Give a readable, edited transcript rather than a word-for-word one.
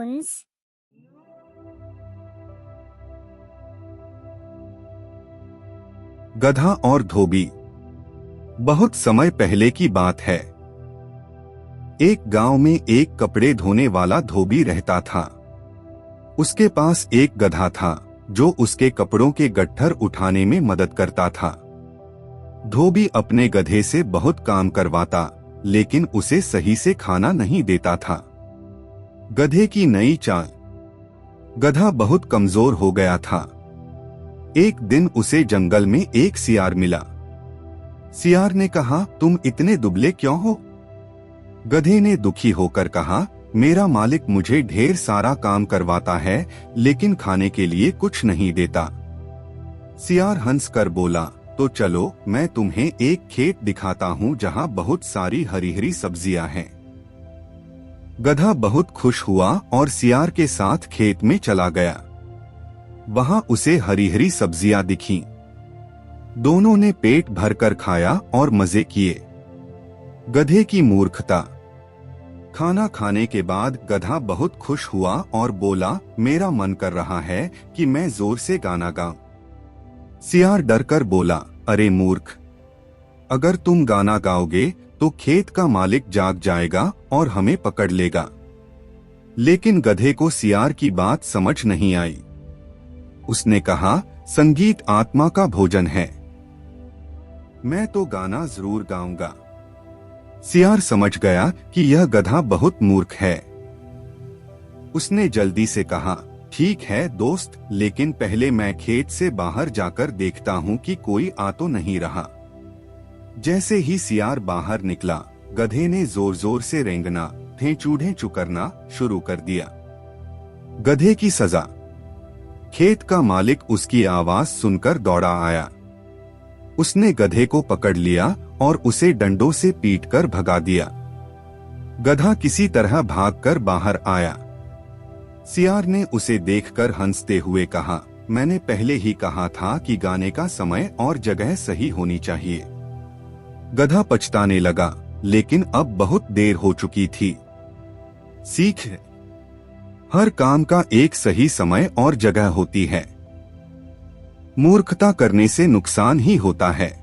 bones. गधा और धोबी। बहुत समय पहले की बात है। एक गांव में एक कपड़े धोने वाला धोबी रहता था। उसके पास एक गधा था जो उसके कपड़ों के गट्ठर उठाने में मदद करता था। धोबी अपने गधे से बहुत काम करवाता, लेकिन उसे सही से खाना नहीं देता था। गधे की नई चाल। गधा बहुत कमजोर हो गया था। एक दिन उसे जंगल में एक सियार मिला। सियार ने कहा, तुम इतने दुबले क्यों हो? गधे ने दुखी होकर कहा, मेरा मालिक मुझे ढेर सारा काम करवाता है, लेकिन खाने के लिए कुछ नहीं देता। सियार हंसकर बोला, तो चलो मैं तुम्हें एक खेत दिखाता हूँ जहाँ बहुत सारी हरी हरी सब्जियां हैं। गधा बहुत खुश हुआ और सियार के साथ खेत में चला गया। वहाँ उसे हरी हरी सब्जियां दिखीं। दोनों ने पेट भरकर खाया और मजे किए। गधे की मूर्खता। खाना खाने के बाद गधा बहुत खुश हुआ और बोला, मेरा मन कर रहा है कि मैं जोर से गाना गाऊं। सियार डरकर बोला, अरे मूर्ख, अगर तुम गाना गाओगे तो खेत का मालिक जाग जाएगा और हमें पकड़ लेगा। लेकिन गधे को सियार की बात समझ नहीं आई। उसने कहा, संगीत आत्मा का भोजन है, मैं तो गाना जरूर गाऊंगा। सियार समझ गया कि यह गधा बहुत मूर्ख है। उसने जल्दी से कहा, ठीक है दोस्त, लेकिन पहले मैं खेत से बाहर जाकर देखता हूँ कि कोई आ तो नहीं रहा। जैसे ही सियार बाहर निकला, गधे ने जोर जोर से रेंगना, ढेंचू ढेंचू करना शुरू कर दिया। गधे की सजा। खेत का मालिक उसकी आवाज सुनकर दौड़ा आया। उसने गधे को पकड़ लिया और उसे डंडों से पीटकर भगा दिया। गधा किसी तरह भागकर बाहर आया। सियार ने उसे देखकर हंसते हुए कहा, मैंने पहले ही कहा था कि गाने का समय और जगह सही होनी चाहिए। गधा पछताने लगा, लेकिन अब बहुत देर हो चुकी थी। सीख, हर काम का एक सही समय और जगह होती है। मूर्खता करने से नुकसान ही होता है।